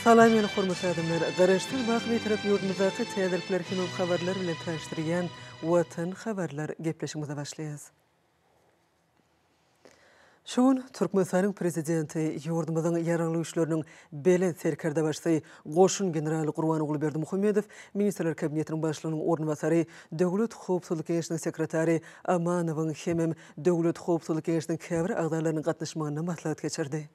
Salam meni hormatly adamlar. Garaşdyr baqy tarap yurdumyzdaky täzelikler hemem habarlar bilen tanıştyrýan Watan habarlar gepleşigimize başlaýas. Şoň Türkmenistanyň prezidenti yurdumyzyň ýaraly güýçleriniň belen serkerde başçy Goşun generaly Gurbanoğlu Berdimuhammedow ministrler kabinetiniň başlygynyň ornbasary, Döwlet Howpsuzlyk Kengesiniň sekretary Amanowyň hemem Döwlet Howpsuzlyk Kengesiniň käbir agdalarynyň gatnaşmagyna maslahat geçirdi.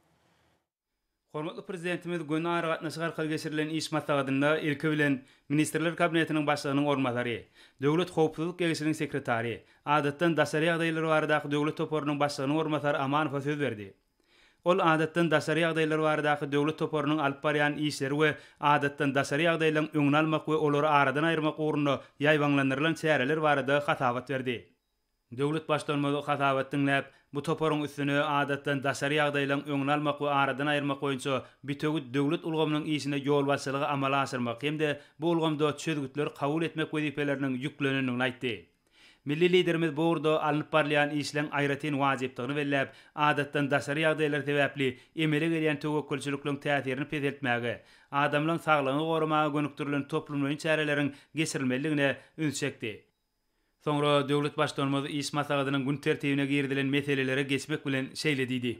Hormatly prezidentimiz gün aýry gatnaşyk arkaly geçirilen iş maslahatynda ilki bilen ministrler kabinetiniň başlygynyň ornbasary, Döwlet Howpsuzlyk Kengesiniň sekretary, adatdan daşary ýagdaýlary baradaky döwlet toporunyň başlygynyň ornbasary Amanow söz berdi. Ol adatdan daşary ýagdaýlary baradaky döwlet toporunyň alyp barýan işleri we adatdan daşary ýagdaýlaryň öňüne almak we olary aradan aýyrmak ugrunda ýaýbanlandyrylan çäreler barada hatabat berdi. Döwlet başdanmagy hatabat dinläp, bu toporun üstüne adatdan daşary ýagdaýlaryň öňüne almak we aradan aýyrmak boýunça bitegi döwlet ulgamynyň işine ýol başçylygy amala aşyrmak hemde bu ulgamda çözgütler kabul etmek wezipeleriniň ýüklenenini aýtdy. Milli liderimiz bu urda alınıp barlayan işleň aýratyn wajypdygyny belläp, adatdan daşary ýagdaýlar sebäpli emele gelýän töwekkülçilikliň täsirini pezeltmäge, adamlaryň saglygyny gorumaga gönükdirilen toplumlaryň çäreleriň geçirilmeligine üns çekdi. Sonra döwlet başdanmagy iş maslahatynyň gün tertibine girdilen meselelere geçmek bilen şeýlediydi.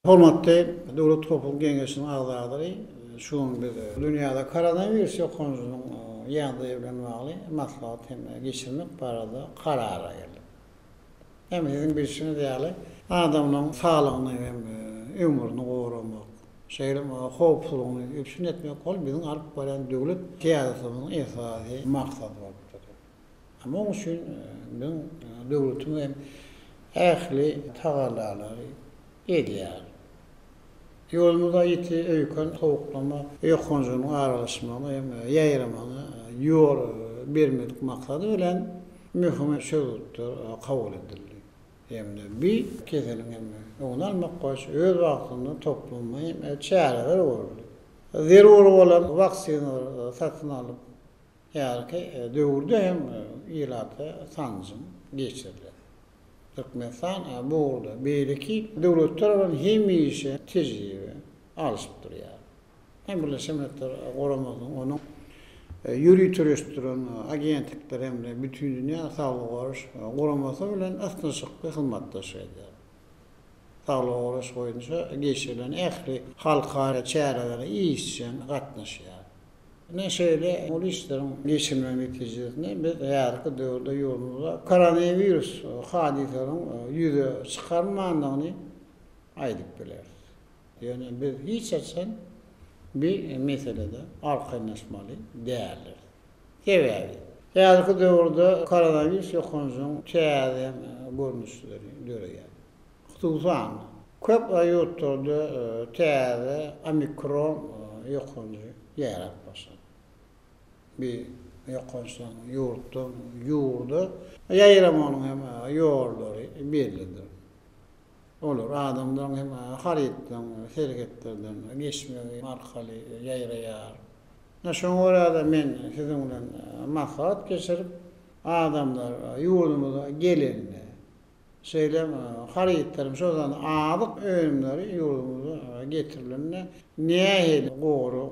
Hormatly Döwlet Howpsuzlyk Kengesiniň agdary, şu bir dünýäde koronavirus ýoklugynyň ýagdaýy bilen bagly maslahat hem geçirmek barada karara geldi. Hem birisini diýeli, adamlaryň saglygyny hem ömrüni goramak, şeýle howpsuzlygyny üpsün etmek bol biziň alyp barýan döwlet siýasatynyň esasy maksady bolup. Ama onun için ben döwletiň hem ähli tagallalary edýär. Ýolumyzda ýeti öýken tovuklama, ýokunjunyň aralaşmagy hem ýaýramany ýol bermedik maksady bilen mühim şeýler kabul edildi. Hem bir keseliň hem öňüne almak goýş öz wagtynda toplumma hem çäreler boldy. Zerur bolan waksinalar satyn alyp ýa-ki döwürde hem ýylata sanjym geçirildi. Türkmenistan bu urda beýleki döwletler bilen hemişe tejribe alyp durýar. Hem birleşmeler goramagyň onuň ýürütürüşdiren agentlikler hem bütün dünýä saglyk goramasy bilen asnaşykly hyzmatdaşýar. Saglyk goraş boýunça geçirilen ähli halkara çäreleri işçen gatnaşýar. Ne şöyle o işlerin geçirme neticesinde biz ýarky döwürde ýolumyzda koronavirus hadisasynyň ýüze çykarmandygyny aýdyp biler. Ýöne biz hiç açan bir meselede arkaýnaşmaly däller. Sebäbi ýarky döwürde koronavirus ýoklugynyň çäze görnüşleri görýär. Hususan köp ýurtlarda çäze omikron ýoklugy ýarat başlady. Bir ýoklaşan ýurda ýaýramanyň hem ýollary bellidir. Olar adamlaryň hem haritdan, sergetlerden geçmegi arkaly ýaýraýar. Şoň orada men siziň bilen maslahat geçirip adamlar ýurdumyza gelenler şeýlem haritlerim şoňdan adyk öňleri ýurdumyza getirilenler nähili goru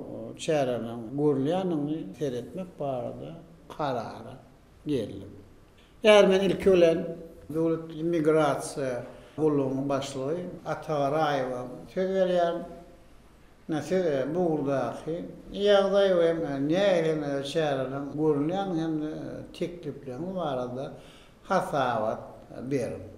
çäreleriň görülýäniňi seretmek barada karara geldi. Ýar men ilki bilen döwlet immigrasiýa bolunyň başlygy Atagaraýewa söz berýär. Näse bu urdaky ýagdaý we nähili çäreleriň görülýän hem teklipleri barada hasabat berdi.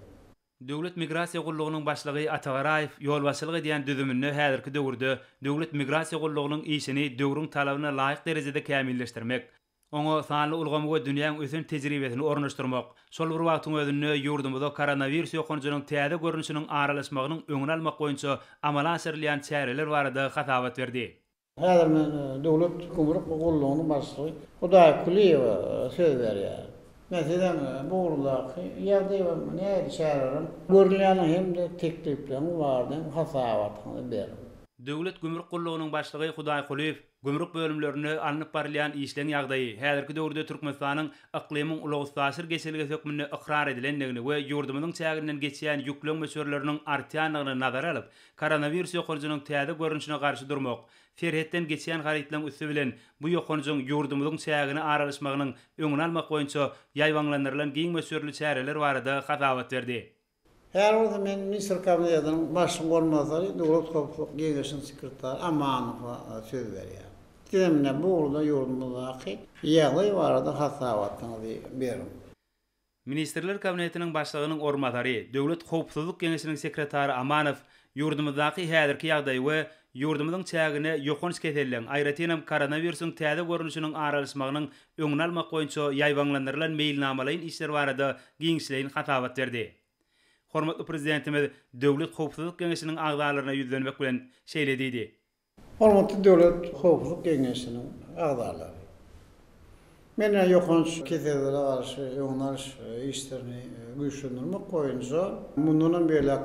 Döwlet migrasiýa gullugynyň başlygy Atagaraýew ýol başçylyk edýän düzümini häzirki döwürde döwlet migrasiýa gullugynyň işini döwrüň talabyna laýyk derejede kämilleşdirmek, oňa sanly ulgamy we dünýäň ösün tejribesini ornaşdyrmak, şol bir wagtyň özünde ýurdumyzda koronavirus ýokunjunyň täze görnüşiniň aralaşmagynyň öňüne almak boýunça amala aşyrylýan çäreler barada hatabat berdi. Häzir men döwlet gumruk gullugynyň başlygy Hudaý Kuliýewa söz berýär. Mesela bu urdaky ýagdaý we näde çärelerim görülýän hem de teklipleri bardy, hasabatyny berdi. Döwlet gümrük gullugynyň başlygy Hudaý Kuliýew Gümrük bölümlerini alınıp barlayan işleň ýagdaýy häzirki döwürde Türkmenistanyň iklimiň ulagsaşyr geçiligi hökmünde ikrar edilendigini we ýurdumynyň çäginden geçýän ýüklen möçürleriniň artýanlygyny nazara alyp, koronavirus ýokunjynyň täze görünüşine garşy durmak, ferhetden geçýän garytlaryň üstü bilen bu ýokunjyň ýurdumynyň çägini aralaşmagynyň öňüni almak boýunça ýaýwanlandyrylan giň möçürli çäreler barada hatawat berdi. Her orada men Minister Kabineti'nin başlyk ornatary, Dowlat Howpsuzlyk Geňeşiniň sekretary Amanowa söz berýär. Demine bu urda ýurdumyzdaky ýagdaý barada hasawatyny berim. Ministerler Kabinetiniň başlygynyň ornatary, Dowlat Howpsuzlyk Geňeşiniň sekretary Amanow ýurdumyzdaky häzirki ýagdaý we ýurdumynyň çägine ýokunç keselliň, aýratynam koronawirusyň täze görünüşiniň aralaşmagynyň öňüni almak boýunça ýaýwanlandyrylan meýilnamalaryň işleri barada giňişleýin hatawat berdi. Hormatly prezidentimiz Dowlat Howpsuzlyk Geňeşiniň agdalaryna ýüzlenmek bilen şeýlediydi. Hormatly Dowlat Howpsuzlyk Geňeşiniň agdalary. Mene ýokunç keselliklere garşy öňüni işlerini güýçlendirmek boýunça mundan beýle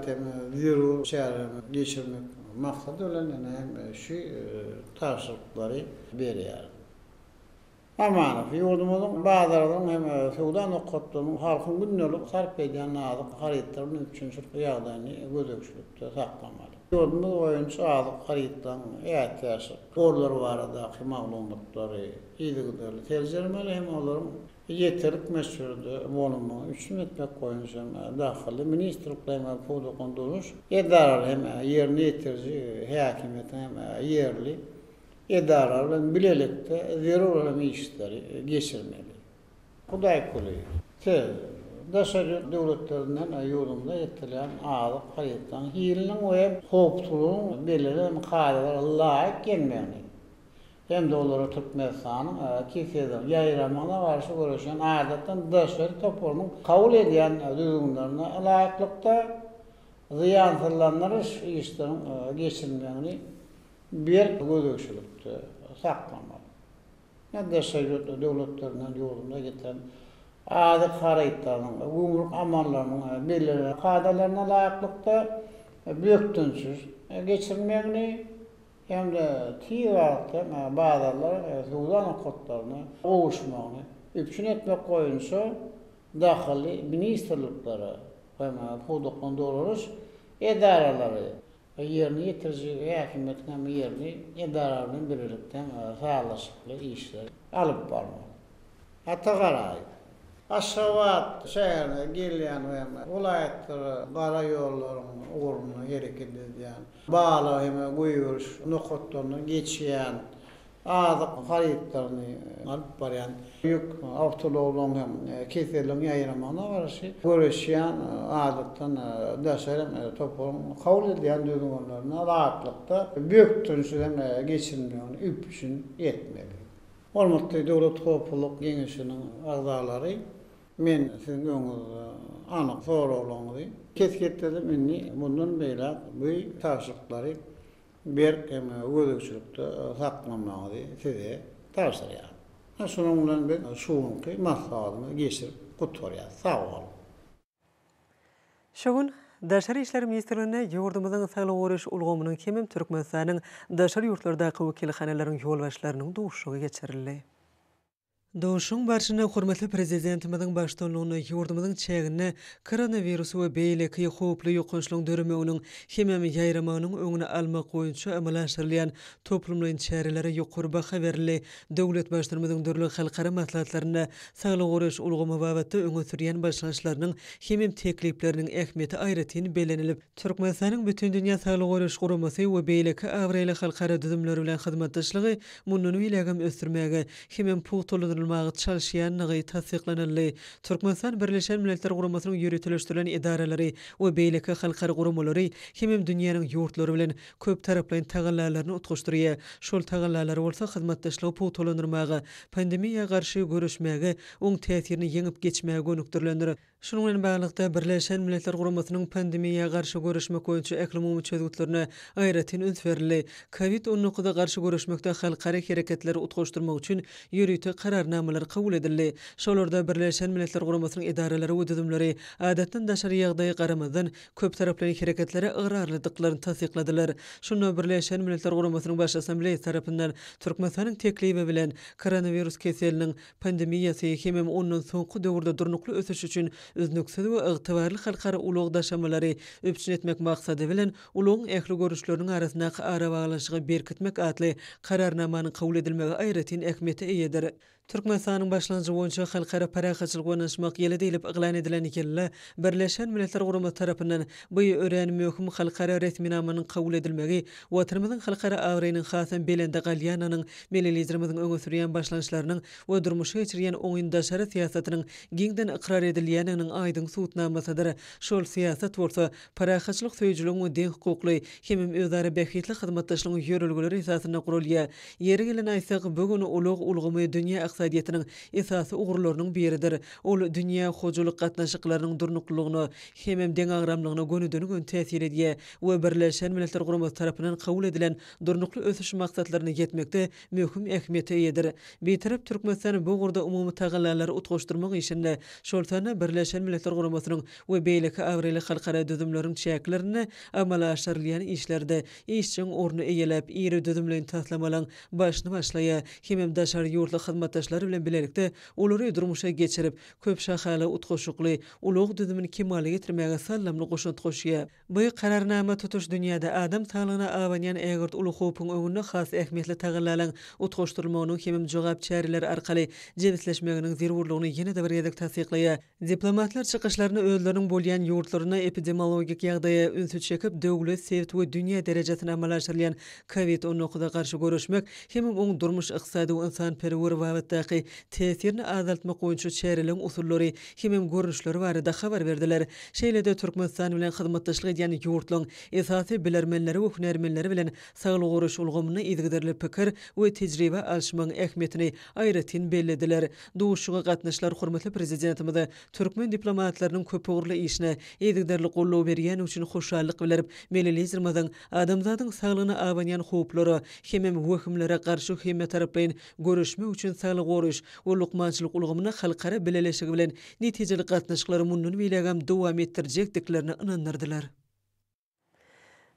virus çägini geçirmek maksady bilen hem şu taşlyklary berýär. Amanow ýurdumyzyň bazarlaryň hem suwdan okutdygyň halkyň gündelik sarp edýän nazyk haritlaryň üçinçi ýagdaýyny gözekçilikde saklamaly. Ýurdumyz boýunça azyk haritlaryň ýa-da gorlar baradaky maglumatlary ýygydylar. Terjemeli hem olaryň ýeterlik meşhurdy bolumy üçin etmek boýunça daxily ministrliklerine poda konduruş edarar hem ýerine ýetirji häkimetin hem ýerli edalarla bilelikde zerurlama işleri geçirmeli. Hudaý köli. Daşary döwletlerinden ýurdumda ýetilen azyk haýatdan hiliniň we howpsuzlygyň belirlen kaydalara laýyk gelmeli. Hem de olara Türkmenistanyň keseler ýaýramana garşy görüşen adatdan daşary toplumyň kabul edýän düzgünlerine laýyklykda ziýansızlandyrys işlerini geçirmeli. Bir gözekçilikde saklamaly. Daşary döwletlerinden ýurdumda getiren azyk haýatlaryň, gümrük amanlarynyň belirlen kaydalaryna laýyklykda bökdünsiz geçirmeli. Hem de tiýwagtda bazarlar suwdan okutlaryny owuşmagyny üçin etmek boýunça daxily ministrliklere we poda konduruş edaralary ýerine ýetirji häkimetiniň ýerine edaralaryň birlikden sağlaşykly işler alyp barmaly. Hatta garay Aşgabat şäherine gelýän we vilayatlary gara ýollaryň uğruna hereket edýän, bağla hem goýuş nokotlaryny geçýän azyk haýatlaryny alyp barýan ýük awtologlaryň hem keselliň ýaýramana garşy görüşýän adatdan daşary toplum kabul edýän düzgünlerine rahatlykda bökdünsiz geçirmegini üçin etmeli. Hormatly Dowlat Howpsuzlyk Geňeşiniň agdalary, men siziň öňüňizde anyk soraglaryňyzy kesgetdim. Meni bundan beýle bu taşlyklary bir gözekçilikde saklamagy size tavsiýe. Şonuň bilen ben şuňky maksadymy geçirip gutwarýar. Sag bolun. Şogun Daşary işler ministrligine ýurdumyzyň saglyk goruş ulgamynyň kemem Türkmenistanyň daşary ýurtlardaky wekilhanalaryň ýolbaşlarynyň dowuşugy geçirildi. Dowuşuň barşyna hormatly prezidentimiziň başçylygyny ýurdumyzyň çägine koronavirus we beýleki howply ýokunçlygyň döremeginiň hemem ýaýramanyň öňüne almak boýunça amalaşdyrylýan toplumlaryň çäreleri ýokary baha berildi. Döwlet başçylygymyzyň dörli halkara maslahatlaryna saglyk goruş ulgamy babatda öňe sürýän başlanýşlarynyň hemem teklipleriniň ähmiýeti aýratyn belenilip, Türkmenistanyň bütün dünýä saglyk goruş guramasy we beýleki awraýly halkara düzümleri bilen hyzmatdaşlygy mundan ýylagam ösdürmäge hemem puwtuldyryl çalışýanlygy tasdiklanyldy. Türkmenistan Birleşen Milletler Guramasynyň ýürütülüşdirilen idaralary we beýleki halkara guramalary hemem dünýäniň ýurtlary bilen köp taraply tagallalaryny utguşdurýar. Şol tagallalary bolsa hyzmatdaşlygy puwtulandyrmagy, pandemiýaga garşy görüşmäge, oň täsirini ýeňip geçmäge gönükdirlendir. Şunun bilen baglykda Birleşen Milletler Guramasynyň pandemiýaga garşy görüşmek boýunça eklemimi çözgütlerine aýratyn öns berildi. Covid-19-a garşy görüşmekde halkara hereketleri utguşdurmak üçin ýürütü kararna kararnamalar kabul edildi. Şolarda Birleşen Milletler Guramasynyň idaralary we düzümleri adatdan daşary ýagdaýy garamadan köp taraply hereketlere ygyrarlydyklaryny tasdikladylar. Şonu Birleşen Milletler Guramasynyň baş assambleýasy tarapyndan Türkmenistanyň teklibi bilen koronavirus keseliniň pandemiýasy hemem ondan soňky döwürde durnukly ösüş üçin üznüksiz we ygtybarly halkara ulug daşamalary öpçün etmek maksady bilen uluň ähli görüşleriniň arasynda ara baglanşygy berkitmek atly kararnamanyň kabul edilmegi aýratyn ähmiýete eýedir. Türkmenistanyň başlanjy boýunça halkara parahatçylyk onaşmak ýeli diýilip iglan edilen ikille Birleşen Milletler Guramasy tarapyndan bu ören möhüm halkara resminamanyň kabul edilmegi watanymyzyň halkara awrynyň hasam belende galýanynyň milletlerimiziň öňe sürýän başlanýşlarynyň we durmuşa geçirýän oňyndaşary siýasatynyň giňden ikrar edilýäniniň aýdyň suwutnamasydyr. Şol siýasat bolsa parahatçylyk söýjülüň we deň hukukly hemem özara bähitli hyzmatdaşlygyň ýörelgeleri esasyna kurulýar. Ýeri gelen aýsak bugün ulug ulgumy dünýä iqtisadiýatynyň esasy ugurlarynyň biridir. Ol dünýä hojalyk gatnaşyklarynyň durnuklygyny hemem deň agramlygyna gönüdünün täsir edýär we Birleşen Milletler Guramasy tarapyndan kabul edilen durnukly ösüş maksatlaryna ýetmekde möhüm ähmiýete eýedir. Beýtarap Türkmenistan bu gurda umumy tagallalary utgaşdyrmak işinde şoltana Birleşen Milletler Guramasynyň we beýleki awryly halkara düzümleriň çäklerini amala aşyrylýan işlerde işçiň orny eýelep iri düzümlerini taslamalan başny başlaýar. Hemem daşary ýurtly hyzmatdaşlary bilen bilelikde olary durmuşa geçirip köp şahaly utgaşykly ulug düzümini kemale getirmäge sallamly goşunt goşýar. Bu kararnama tutuş dünýäde adam saglygyna awanýan ägirt ulu hopyň öňünde has ähmiýetli tagallalan utgaşdyrmagynyň hemem jogap çäreleri arkaly jebisleşmeginiň zerurlygyny ýene-de bir ýerde tasdiklaýar. Diplomatlar çykyşlaryny özleriniň bolýan ýurtlaryna epidemiologik ýagdaýa ünsüt çekip döwlet sewt we dünýä derejesine amala aşyrylýan COVID-19 garşy görüşmek hemem oň durmuş ykdysady we insan perwer wagtdaky tesirini azaltmak boýunça çäreleriň usullary hemem görnüşleri barada habar berdiler. Şeýlede Türkmenistan bilen hyzmatdaşlyk edýän ýurtlaryň esasy bilermenleri we hünärmenleri bilen saglyk goruş ulgamyny izgiderli pikir we tejribe alşmagyň ähmiýetini aýratyn bellediler. Duşuga gatnaşlar hormatly prezidentimiz Türkmen diplomatlarynyň köp ugurly işine izgiderli gollaw berýän üçin hoşallyk bilerip milletlerimizin adamzadyň saglygyna awanýan hoplary hemem wöhümlere garşy hemme tarapyn görüşmek üçin saglyk goruş we lukmançylyk ulgamyna halkara bileleşigi bilen netijeli gatnaşyklary mundan bilegam dowam etdirjekdiklerini inandyrdylar.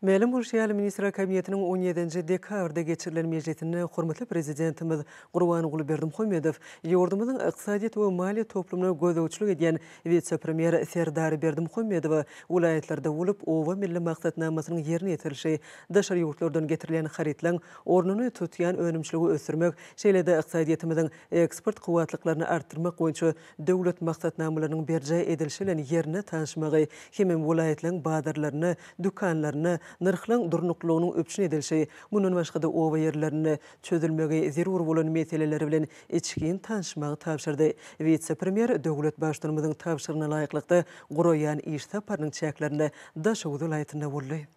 Ma'lum bolýar Ministrler Kabinetiniň 17-nji dekabrda geçirilen mejlisinde hormatly prezidentimiz Gurbanuly Berdimuhammedow ýurdumyzyň ykdysadyýat we maliýe toplumyna gözegçilik edýän vice-premier Serdar Berdimuhammedow vilayetlerde bolup owa milli maksatnamasynyň ýerine ýetirilşi daşary ýurtlardan getirilen haritlaň ornuny tutýan önümçiligi ösürmek, şeýlede ykdysadyýatymyzyň eksport kuwatlyklaryny artdyrmak boýunça döwlet maksatnamalarynyň berje edilşi bilen ýerine tanışmagy, hemem vilayetleriň bazarlaryny, dükanlaryny narxlaň durnuklygynyň öpçün edilşi, mundan başga-da owa ýerlerini çözülmegi zerur bolan meseleleri bilen içkin tanışmagy tapşyrdy. Vice-premier döwlet başdanymyzyň tapşyrygyna laýyklykda guraýan iş saparynyň çäklerini Daşa welaýatyna boldy.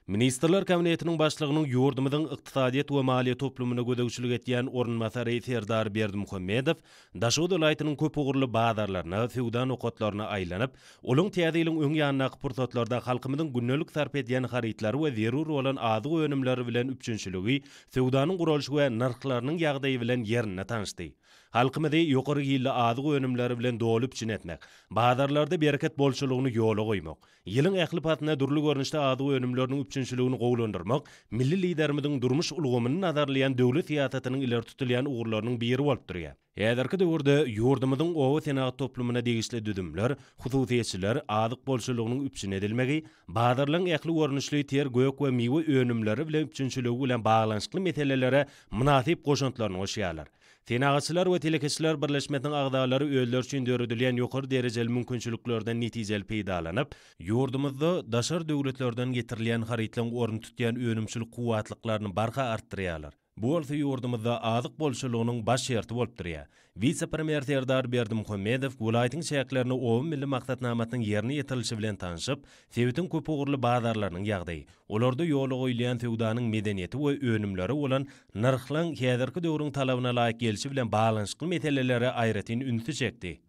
Ministrler Kabinetiniň başlygynyň ýurdumyzyň ykdysadyýat we maliýe toplumyna gözegçilik etýän ornmasary Serdar Berdimuhammedow Daşa welaýatynyň köp ugurly bazarlaryna, feowdan okatlaryna aýlanyp, olaň täzeliň öň ýanyna pursatlarda halkymyzyň günnelik sarp edýän haritlary we zerur bolan azyk önümleri bilen üçünçiligi, feowdanyň gurulşy we narhlarynyň ýagdaýy bilen ýerine tanışdy. Halkymyzy ýokary ýylly azyk önümleri bilen dolup çinetmek, bazarlarda bereket bolşulugyny ýola goýmak, ýylyň ähli patyna durly görnüşde azyk önümleriniň üçünçiligini gowlandyrmak, milli liderimiziň durmuş ulgamyny nazarlayan döwlet siýasatynyň ileri tutulýan ugurlarynyň biri bolup durýar. Häzirki döwürde ýurdumyzyň owa senat toplumyna degişli düdümler, hususiýetçiler azyk bolşulugynyň üçin edilmegi, bazarlaryň ähli görnüşli ter gök we miwe önümleri bilen üçünçiligi bilen baglanşykly meselelere münasip goşuntlaryny goşýarlar. Senagatçylar we telekeçiler birleşmesiniň agdalary öýler üçin döredilýän ýokary derejeli mümkinçiliklerden netijeli peýdalanyp, ýurdumyzda daşar döwletlerden getirilýän haritlaň orny tutýan önümçilik kuwatlyklaryny barka artdyrýarlar. Bu bolsa ýurdumyzda azyk bolşulugynyň baş şerti bolup durýar. Vice-premier Serdar Berdimuhammedow vilayatyň çäklerini owa milli maksatnamasynyň ýerine ýetirilşi bilen tanışyp, Sewitiň köp ugurly bazarlarynyň ýagdaýy, olarda ýola goýulan feowdanyň medeniýeti we önümleri bolan narxlaň häzirki döwrüň talabyna laýyk gelişi bilen baglanşykly meseleleri aýratyn ünsü çekdi.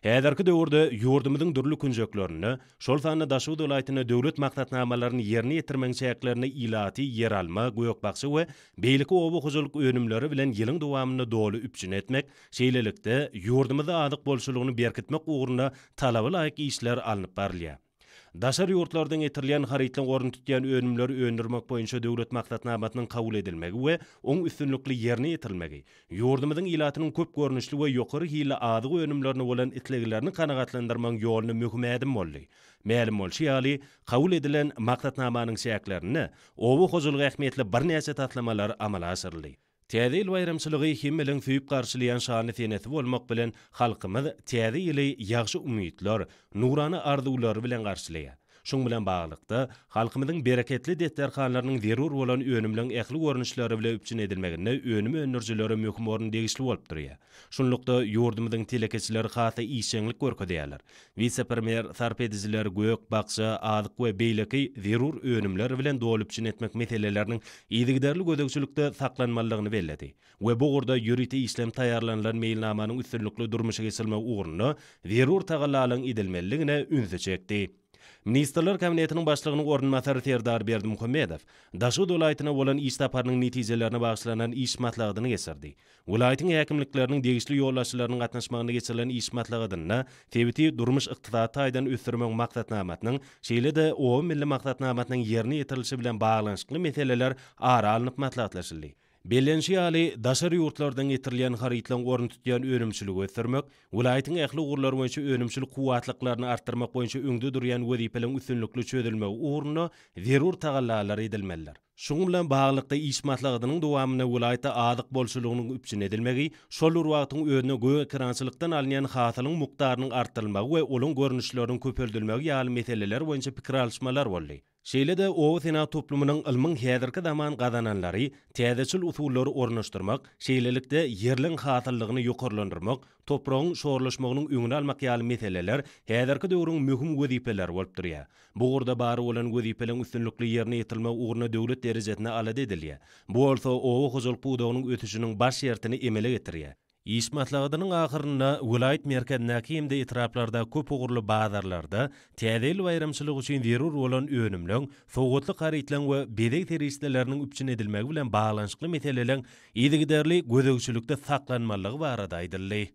Häzirki döwürde ýurdumyzyň dürli künjeklerini, şol sany daşy dolaýtyna döwlet maksatnamalaryny ýerine ýetirmek çäklerini ilaty yer alma, goýokbaksy we beýleki oba huzurlyk önümleri bilen ýylyň dowamyny doly üpjün etmek, şeýlelikde ýurdumyzda adyk bolşulugyny berkitmek ugruna talaba laýyk işler alınıp barylýar. Daşar ýurtlardan getirilen harytlaň gorun tutýan önümleri öndürmek boýunça döwlet maksatnamatynyň kabul edilmegi we oň üstünlikli ýerine ýetilmegi, ýurdumyzyň ilatynyň köp görnüşli we ýokary hili adyk önümlerini bolan itlegilerini kanagatlandyrmak ýoluny möhüm ädim boldy. Mälim bolşy ýaly kabul edilen maksatnamanyň şäklerini oba huzurlyk ähmiýetli bir näçe tatlamalar amala asyrly. Täze il bayramçylygy hem bilen süýüp garşylayan şany seneti bolmak bilen halkymyz täze ýyly ýagşy umytlar, nurany arzuwlar bilen garşylaýar. Şoň bilen baglykda halkymyzyň bereketli detterhanlarynyň zerur bolan önümliň ähli görnüşleri bilen üpjün edilmeginde önüm öndürjileri möhüm orun degişli bolup durýar. Şonlukda ýurdumyzyň telekeçileri hata işçilik görkezýärler. Vice-premier sarpedijiler gök, bakça, adyk we beýleki zerur önümler bilen dolup üpjün etmek meseleleriniň ýygyderli gödekçilikde saklanmalygyny belledi. We bu gurda ýüriti işlem taýýarlanan meýilnamanyň üstünlikli durmuşa geçilmek ugruna zerur tagallalyň edilmeligine ünse çekdi. Ministerler Kabinetiniň başlygynyň ornmasary Serdar Berdimuhammedow daşy dolaýtyna bolan iş taparynyň netijelerini bagşlanan iş matlagyny geçirdi. Welaýatyň häkimlikleriniň degişli ýollaşyklarynyň gatnaşmagyna geçirilen iş matlagyna tebiti durmuş ykdysady taýdan ösdürmek maksatnamatynyň şeýle-de o milli maksatnamatynyň ýerine ýetirilişi bilen baglanşykly meseleler ara alınıp maslahatlaşyldy. Bellenşi ýaly daşary ýurtlardan getirilen harytlaň gorun tutýan önümçiligi ösdürmek, welaýatyň ähli ugurlary boýunça önümçil kuwatlyklaryny artdyrmak boýunça öňde durýan wezipeleň üstünlikli çözelmegi ugruna zerur tagallalar edilmeliler. Şoň bilen baglykda iş maslahatynyň dowamyna welaýatda adyk bolşulugynyň üpjün edilmegi, şol urwagtyň öňüne göw ekrançylykdan alynýan hasalyň mukdarynyň artdyrylmagy we olaň görnüşleriniň köpeldilmegi ýaly meseleler boýunça pikir alşmalar boldy. Şeýle-de o senat toplumynyň ilmiň häzirki zaman gazananlary täzeçil usullary ornaşdyrmak, şeýlelikde ýerliň hasalygyny ýokarlandyrmak, topragyň şorlaşmagynyň öňüne almak ýaly meseleler häzirki döwrüň möhüm wezipeler bolup durýar. Bu gurda bary bolan wezipeleň üstünlikli ýerine ýetilmek ugruna döwlet derejesine alad edilýär. Bu bolsa owa huzurlyk budagynyň ötüşiniň baş şertini emele getirýär. İş matlagynyň ahyrynda welaýat merkezindäki hemde etraplarda köp ugurly bazarlarda täze bayramçylyk üçin zerur bolan önümliň, sowgatly harytlaň we bedek teristleriniň üpjün edilmegi bilen baglanşykly meseleleň ýygyderli gözegçilikde saklanmalygy barada aýdyldy.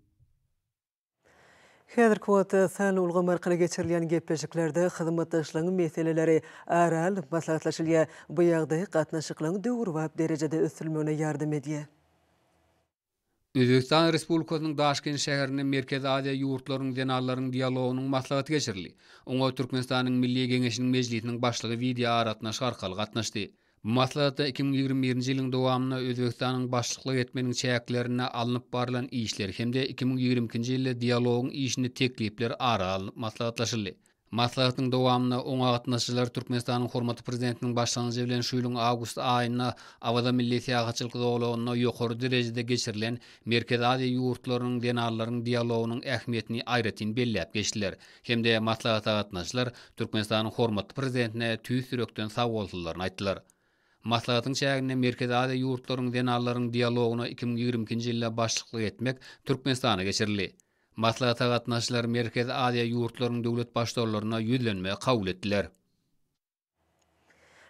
Häzir kuwata sany ulgam arkaly geçirilen gepleşiklerde hyzmatdaşlygyň meseleleri aral maslahatlaşylýar. Bu ýagdaý gatnaşyklaryň döwür we derejede ösdürülmegine ýardam edýär. Özbekistan Respublikasynyň Daşkent şäherinde Merkez Aziýa ýurtlarynyň denarlaryň dialogunyň maslahaty geçirildi. Oňa Türkmenistanyň Milli Geňeşiniň mejlisiniň başlygy video aratnaşy arkaly gatnaşdy. Bu maslahatda 2021-nji ýylyň dowamyna Özbekistanyň başlyklyk etmeniň çäklerine alınıp barılan işler hemde 2022-nji ýylda dialogyň işini teklipler ara alınıp maslahatlaşyldy. Maslahatyň dowamyna oňa gatnaşyjylar Türkmenistanyň hormatly prezidentiniň başlanýy bilen şu ýylyň awgust aýyna awada milli syýahatçylyk dowlagyna ýokary derejede geçirilen Merkez Aziýa ýurtlarynyň denarlaryň dialogunyň ähmiýetini aýratyn belläp geçdiler. Hemde maslahata gatnaşyjylar Türkmenistanyň hormatly prezidentine tüýs ýürekden sag bolsunlaryny aýtdylar. Maslahatyň çägine Merkez Aziýa ýurtlarynyň denarlaryň dialoguny 2020-nji ýylda başlyklyk etmek Türkmenistana geçirildi. Maslahata gatnaşyjylar Merkez Aziýa ýurtlarynyň döwlet başdarlaryna ýüzlenme kabul etdiler.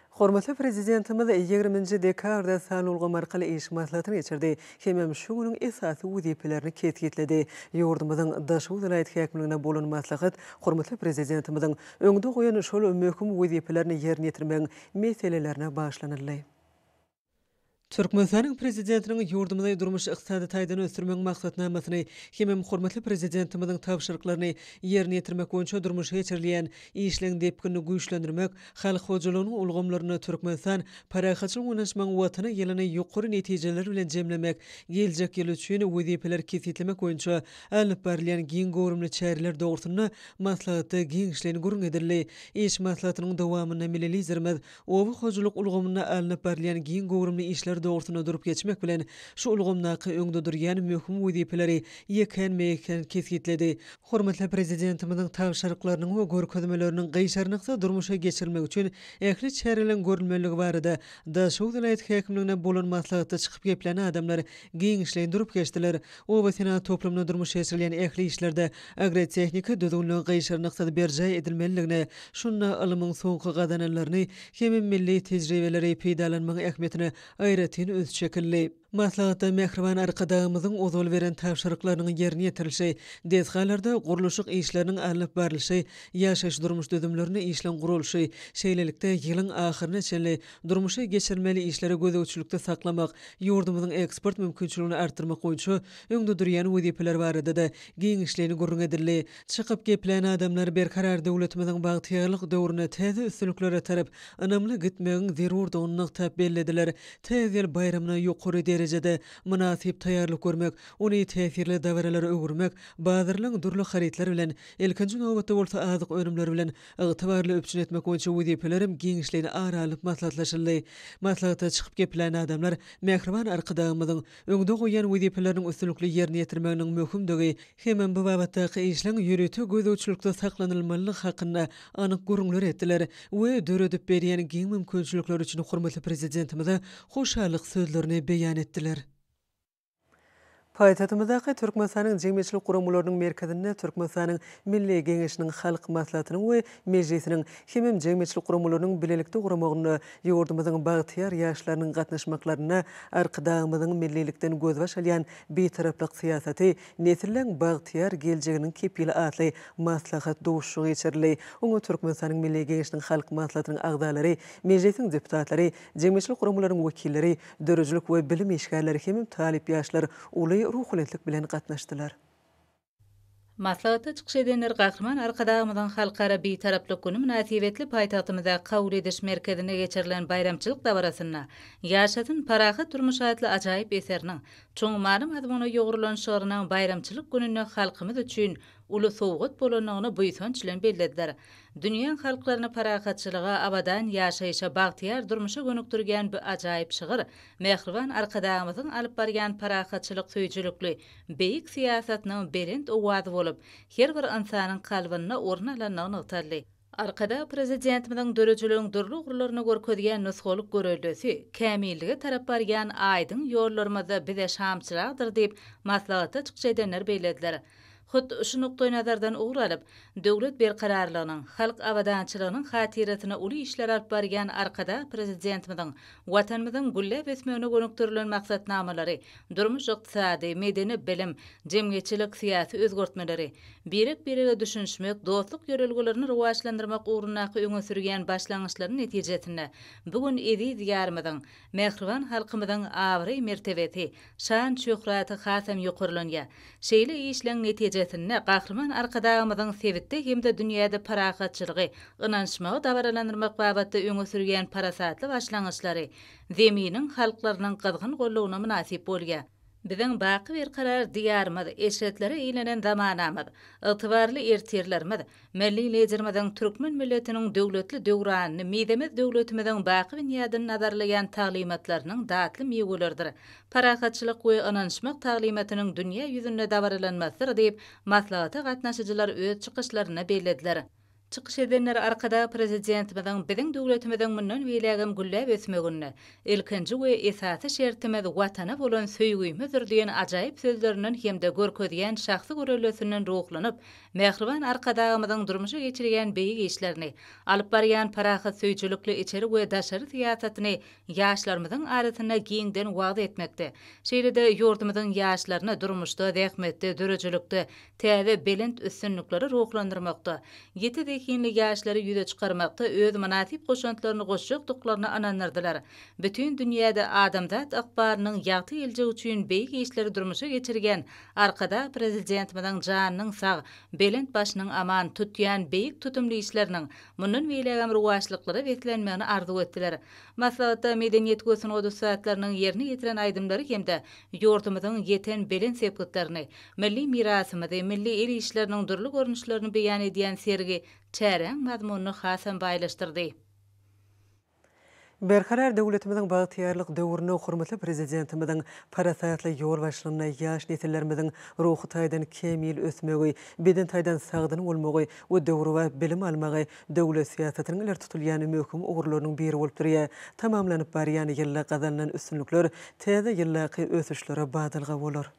Hormatly prezidentimiz 20-nji dekabrda sany ulgam arkaly iş maslahatyny geçirdi. Hemem şu günüň esasy wezipelerini ketgitledi. Ýurdumyzyň daşy welaýat häkimligine bolan maslahat hormatly prezidentimiziň öňde goýan şol möhüm wezipelerini ýerine ýetirmegiň meselelelerine başlanyldy. Türkmenistanyň prezidentiniň ýurdumyzda durmuş ykdysady taýdan ösdürmek maksatnamasyny hemem hormatly prezidentimiziň tapşyryklaryny ýerine ýetirmek boýunça durmuşa geçirilýän işleň depkini güýçlendirmek, halk hojalygynyň ulgamlaryny Türkmenistan parahatçylyk oňaşmagyň watany ýylyny ýokary netijeler bilen jemlemek, geljek ýyl üçin wezipeler kesitlemek boýunça alynıp barylan giň gowrumly çäreler dogrusyna maslahatda giň işlerini gurun edildi. İş maslahatynyň dowamyna milli liderimiz owa hojalyk ulgamyna alynıp barylan giň gowrumly işler işler doğrultusunda durup geçmek bilen şu ulgumnaky öňde durýan möhüm wezipleri ýeken meýken keskitledi. Hormatly prezidentimiziň tagşaryklarynyň we görkezmeleriniň gyşarnykda durmuşa geçirmek üçin ähli çärelen görülmeligi barada Daşow vilayet häkimligine bolan maslahatda çykyp geplen adamlar giňişleýin durup geçdiler. O wetena toplumda durmuş geçirilen ähli işlerde agrotehnika düzgünlüğü gyşarnykda berjay edilmeligine, şunna alymyň soňky gadananlaryny hem milli tejribeleri peýdalanmagy ähmiýetine aýratyn öz çekilli. Maslahatda Mehriban arkadağımızın ozul veren tavşarıklarının yerini yetirilşi, dezgalarda guruluşuk işlerinin alıp barılşi, yaşaş durmuş düdümlerini işlen gurulşi, şeylelikte yılın ahirine çenli durmuşa geçirmeli işleri gözöçülükte saklamak, yurdumuzun eksport mümkünçülüğünü arttırmak oyuncu, öňde durýan wezipeler barada da giň işlerini gurrun edilli. Çykyp geplen adamlar berkarar döwletimiziň bagtyýarlyk döwrüne täze üstünliklere tarap anamly gitmegiň zerurdygyny tap bellediler. Täze bayramyna ýokary derecede münasip taýýarlyk görmek, ony täsirli dawralara öwürmek, bazarlyň durly haritler bilen, elkinji nowbatda bolsa azyk önümleri bilen ygtybarly öpçün etmek boýunça wezipelerim giň işlerini aralyp maslahatlaşyldy. Maslahatda çykyp geplen adamlar Mehriban arkadağymyzyň öňde goýan wezipeleriniň üstünlikli ýerine ýetirmeginiň möhümdigi hem bu babatdaky işleň ýürüti gözöçülükde saklanylmalylyk hakyna anyk gurulmalar etdiler we döredip berýän giň mümkinçilikler üçin hormatly prezidentimize hoşallyk sözlerini beýan etdiler. Paýtatymyzdaky Türkmenistanyň jemgyýetçilik guramlarynyň merkezinde Türkmenistanyň Milli Geňeşiniň halk maslahatynyň we mejlisiniň hem jemgyýetçilik guramlarynyň bilelikde guramagyny ýurdumyzyň bagtyar ýaşlarynyň gatnaşmaklaryna arkadağymyzyň millilikden gözbaş alýan betaraplyk syýasaty nesilleň bagtyar geljeginiň kepili atly maslahat dowuşugy geçirildi. Oňa Türkmenistanyň Milli Geňeşiniň halk maslahatynyň agdalary, mejlisiň deputatlary, jemgyýetçilik guramlarynyň wekilleri, dörejilik we bilim işgärleri hem talip ýaşlar uly ruhulentlik bilen gatnaşdylar. Maslahatda çykyş edenler Gahrman arkadağymyzyň halkara betaraplyk güni münasibetli paýtagtymyzda kabul ediş merkezine geçirilen bayramçylyk dawrasyna ýaşatyn parahat durmuş adly ajaýyp eseriniň çoň malum adamyna ýogurlanşygynyň bayramçylyk gününe halkymyz üçin uly sowgat bolanyny buýsanç bilen bellediler. Dünýä halklaryny parahatçylyga abadan ýaşaýşa bagtyar durmuşa gönükdirgen bu ajaýyp şygyr Mehriban arkadağymyzyň alyp barýan parahatçylyk söýjülükli beýik syýasatynyň berent owazy bolup, her bir insanyň kalbyna orna alanyny ýytarly. Arkada prezidentimiziň dörejiliginiň durly gurularyny görkezýän nusgalyk görelmesi, kämilligi tarap barýan aýdyň ýollarymyzda bize şamçylagdyr diýip maslahatda çykyş edenler beýlediler. Hut şu nokta nazardan uğralyp, döwlet berkararlygynyň, halk awadançylygynyň hatyratyna uly işler alyp barýan arkada prezidentimiziň watanymyzyň güllep ösmegine gönükdirilen maksatnamalary, durmuş ykdysady, medeni bilim, jemgyýetçilik syýasy özgertmeleri, birek-birege düşünşmek, dostluk ýörelgelerini rowajlandyrmak uğrunaky öňe sürgen başlangyçlaryň netijesinde bugun eziz ýarymyzyň, Mehriban halkymyzyň awry mertebeti, şan şöhraty hasam ýokurlanýa. Şeýle işleň netijesinde Gahrman arkadağymyzyň sebitde hemde dünýäde parahatçylygy, ynançmagy dawralandyrmak babatda öňe sürgen parasatly başlangyçlary zeminiň halklarynyň gyzgyn gollugyna münasip bolýar. Biziň baky berkarar diýarymyz, eşretlere eýlenen zamanamyz, ygtybarly ertirlerimiz, milli liderimiziň türkmen milletiniň döwletli döwranyny, midemiz döwletimiziň baky dünýäden nazarlayan taglimatlarynyň datly meýwelerdir. Parahatçylyk we ynançmak taglimatynyň dünýä ýüzünde dawralanmasydyr diýip maslahata gatnaşyjylar öz çykyşlaryna belediler. Çykyş edenler arkada prezidentimiziň biziň döwletimiziň mundan beýlegem güllep ösmegini, ilkinji we esasy şertimiz watana bolan söýgüýmizdir diýen ajaýyp sözlerinden hemde görkezýän şahsy görelmesinden ruhlanyp, Mehriban arkadağymyzyň durmuşa geçirgen beýik işlerini, alyp barýan parahat söýjülükli içeri we daşary syýasatyny ýaşlarymyzyň arasyna giňden wagty etmekde. Şeýle-de ýurdumyzyň ýaşlaryny durmuşda, zähmetde, dörejilikde täze belent üstünlikleri ruhlandyrmakda, ýetirkinli ýaşlary ýüze çykarmakda öz münasip goşantlaryny goşjakdyklaryny anandyrdylar. Bütün dünýäde adamzat akbarynyň ýagty elje üçin beýik işleri durmuşa geçirgen arkada prezidentimiziň janynyň sag, belent başynyň aman tutýan beýik tutumly işleriniň mundan beýlegem rowajlyklary beklenmegini arzu etdiler. Maslahatda medeniýet gösün saatlarynyň ýerini ýetiren aýdymlary hemde ýurdumyzyň ýeten belent sepetlerini, milli mirasymyzy, milli el işleriniň durly görnüşlerini beýan edýän sergi çäreň mazmunyny hasam baýlaşdyrdy. Berkarar devletimizin bagtyarlyk döwrüne hormatly prezidentimizin parasatly ýol başlygyna ýaş nesillerimiziň ruhy taýdan kemil ösmegi, beden taýdan sagdyny bolmagy we döwrü we bilim almagy döwlet siýasatynyň iler tutulýan möhüm ugurlarynyň biri bolup durýar. Tamamlanyp barýan ýylla gazanlan üstünlikler täze ýyllaky ösüşlere badylga bolar.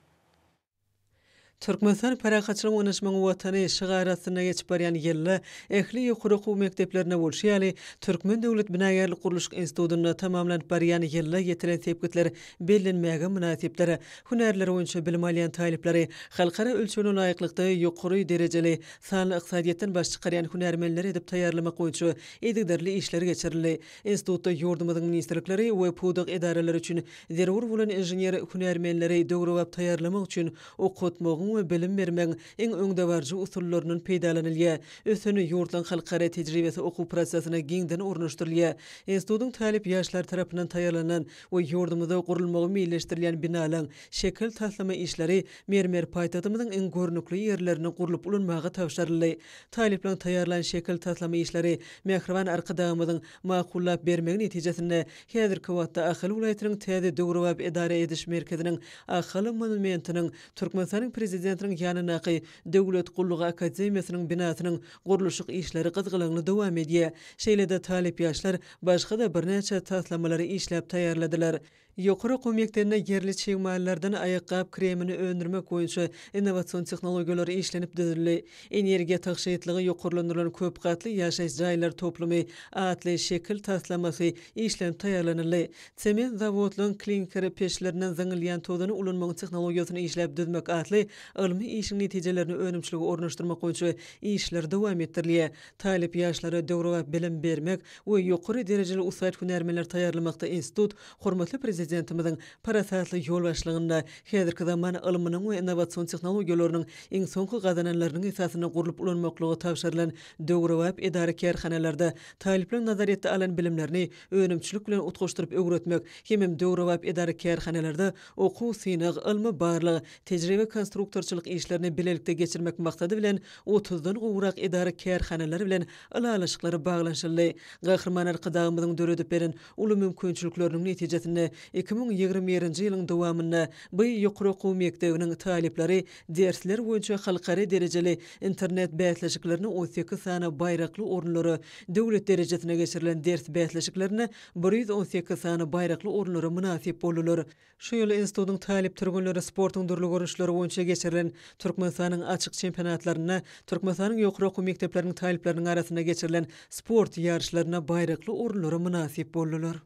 Türkmenistan Paraxatçylyk Oňaşmagyň watany şygarasyna geçip barýan ýylla ehli ýokary okuw mekdeplerine bolşýaly Türkmen Döwlet Binaýarlyk Guruluş Institutyny tamamlanyp barýan ýylla ýetiren sepkitler bellenmäge münasipleri, hünärleri boýunça bilim alýan taýlyplary, halkara ölçüne laýyklykda ýokary derejeli sanly ykdysadyýetden baş çykarýan hünärmenler edip taýýarlamak boýunça edigderli işler geçirildi. Institutda ýurdumyzyň ministrlikleri we pudak edaralar üçin zerur bolan inžener hünärmenleri döwrüp taýýarlamak üçin okutmagyň we bilim bermeň eň öňde barjy usullarynyň peýdalanylýa, ösüni ýurtlaryň halkara tejribesi okuw prosesyna giňden ornaşdyrylýa. Institutyň talip ýaşlar tarapyndan taýýarlanan we ýurdumyzda gurulmagy meýilleşdirilýän binalar, şekil taslama işleri mermer paýtatymyzyň eň görnükli ýerlerine gurulup ulanmagy tapşyryldy. Talipleň taýýarlanan şekil taslama işleri Mehriban arkadagymyzyň makullap bermegi netijesinde häzirki wagtda Ahal welaýatynyň täze döwrüp edara ediş merkeziniň Ahal monumentining Türkmenistanyň prezidentiniň ýanynaky Döwlet Gullugy Akademiýasynyň binasynyň guruluşyk işleri gyzgylanyny dowam edýär. Şeýlede talip ýaşlar başga da birnäçe taslamалary işläp taýýarladylar. Ýokary okuw mekdebine yerli çegmallardan aýakkap kremini öndürmek boýunça innowasion tehnologiýalary işlenip düzüldi. Energiýa taşyýytligi ýokarlandyrylan köp gatly ýaşaýyş jaýlary toplumy atly şekil taslamasy işlenip taýýarlanyldy. Sement zawodlaryň klinker peşlerinden zaňylýan tozuny ulanmagy tehnologiýasyny işläp düzmek atly ilmi işiň netijelerini önümçiligi ornaşdyrmak boýunça işler dowam etdirilýär. Talip ýaşlara döwrüp bilim bermek we ýokary derejeli usaýt hünärmenler taýýarlamakda institut hormatly prezidentimizin parasatly ýol başlygynda häzirki zaman ilminiň we innowasion tehnologiýalarynyň eň soňky gazananlarynyň esasyna gurulup ulanmaklygy tapşyrylan döwrüp edara kärhanalarda talipleň nazariýetde alan bilimlerini önümçilik bilen utgaşdyryp öwretmek hemem döwrüp edara kärhanalarda okuw synyk ilmi barlygy tejribe konstruktorçylyk işlerini bilelikde geçirmek maksady bilen 30-dan gowrak edara kärhanalary bilen alalaşyklary baglanşyldy. Gahrman arkadagymyzyň döredip beren uly mümkinçilikleriniň netijesinde 2021-nji ýylyň dowamynda bu ýokary okuw mekdebiniň talipleri dersler boýunça halkara derejeli internet bätleşiklerini 18 sana baýrakly orunlary, döwlet derejesine geçirilen ders bätleşiklerini 118 sana baýrakly orunlary münasip boldular. Şu ýyly institutyň talip türgünleri sportyň durly görüşleri boýunça geçirilen Türkmenistanyň açyk çempionatlaryna, Türkmenistanyň ýokary okuw mekdepleriniň talipleriniň arasyna geçirilen sport ýarşlaryna baýrakly orunlary münasip boldular.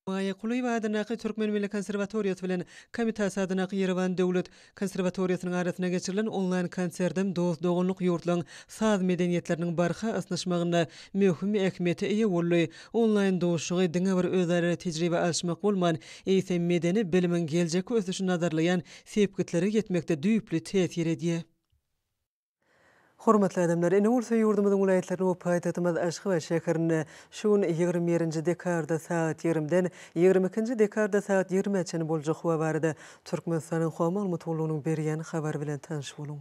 Maýa Kuly wagtynaky Türkmen Milli Konserwatoriýasy bilen Komitasi adynaky Yerewan Döwlet Konserwatoriýasynyň arasyna geçirilen online konserdem dost dogunlyk ýurtlaryň saz medeniýetleriniň barha asnaşmagyna möhüm ähmiýete eýe boldy. Online doşugy diňe bir özara tejribe alşmak bolman, eýsem medeni bilimiň geljek ösüşini nazarlayan sepkitleri ýetmekde düýpli täsir edýär. Hormatly adamlar, ene bolsa ýurdumyzyň welaýatlaryny we paýtatymyz Aşgabat şäherinde şuň 21-nji dekarda saat 20-den 22-nji dekarda saat 20-çe boljak we barada Türkmenistanyň homal mutlugynyň berýän habar bilen tanış boluň.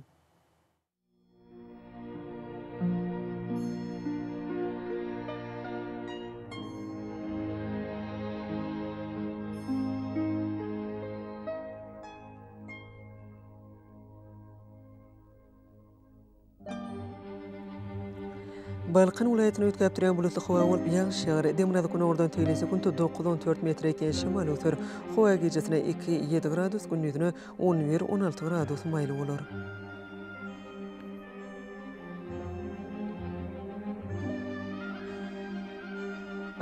Balkan welaýatyny ötkäp duran bulutly hawa bolup ýağış ýagar. Demirazy gün ordan töýlese gün 9-14 metre eken şemal öter. Hawa gecesine 2-7 gradus, gündüzüne 11-16 gradus maýly bolar.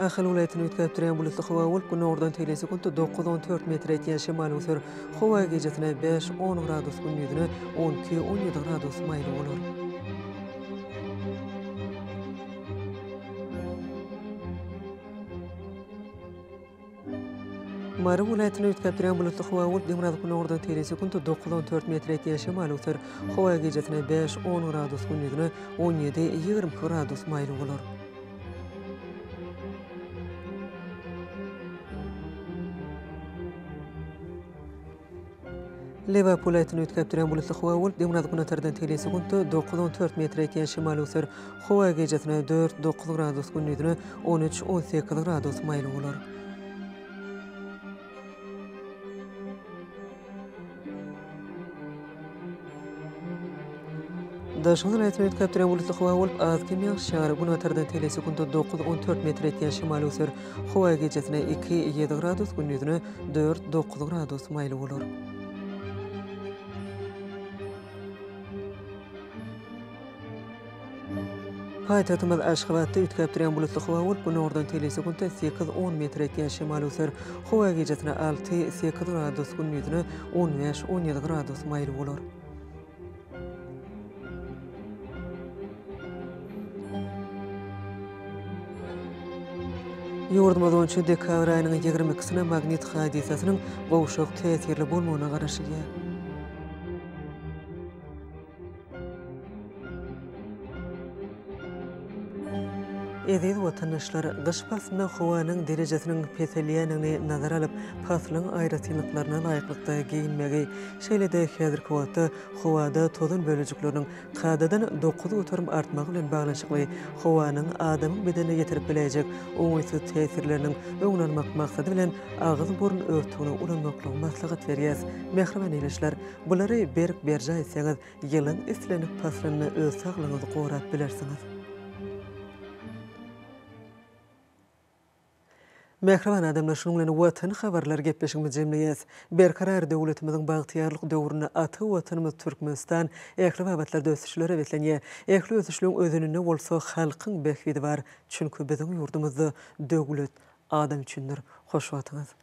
Ahal welaýatyny ötkäp duran bulutly hawa bolup gün ordan töýlese gün 9-14 metre eken şemal öter. Hawa gecesine 5-10 gradus, gündüzüne 12-17 gradus maýly bolar. Mary welaýatyny ötkäp duran bulutly hawa bolup Demirazy gün ordan töýlese gün 9-14 metre eken şemal öter. Hawa gecesine 5-10 gradus, gündüzüne 17-20 gradus maýly bolar. Liverpool aytyn ötkäpdiren bulutly howa bolup, deňňaz günatardan tele sekundy 9-14 metr eken şemal öser. Howa gejesine 4-9 gradus gündüzüne 13-18 gradus maýly bolar. Daşgyň aytyn ötkäpdiren bulutly howa bolup, az kimýa şahar günatardan tele sekundy 9-14 metr eken şemal öser. Howa gejesine 2-7 gradus gündüzüne 4-9 gradus maýly bolar. Paytahtymyz Aşgabatda ütkäpdiren bulutly howa bolup, günordan tele sekundy 8-10 metr eken şemal öser. Howa gejesine 6-8 gradus gündüzüne 15-17 gradus maýly bolar. Ýurdumyz 10 dekabr aýynyň 22-sine magnit hadisasynyň gowşak täsirli bolmagyna garaşy. Eziz vatandaşlar, gyş pasyna howanyň derejesiniň peselýänini nazara alyp, pasylyň aýratynlyklaryna laýyklykda giyinmegi, şeýle-de häzirki wagtda howada tozun bölejikleriniň kadadan 9 oturum artmagy bilen baglanşykly howanyň adamyň bedenine getirip biläjek oňaýsy täsirleriniň öňlenmek maksady bilen agyz burun örtügini ulanmaklygy maslahat berýäs. Mehriban eýleşler, bulary berk berja etseňiz, ýylyň islenip pasylyny öz saglygyňyzy gorap bilersiňiz. Mehriban adamlar, şunun bilen watan habarlar gepleşigimiz jemleýäs. Berkarar döwletimiziň bagtyarlyk döwrüne aty watanymyz Türkmenistan ähli babatlarda ösüşlere betlenýär. Ähli ösüşlüň özünde bolsa halkyň behbidi bar. Çünki biziň ýurdumyzda döwlet adam üçindir. Hoş watyňyz.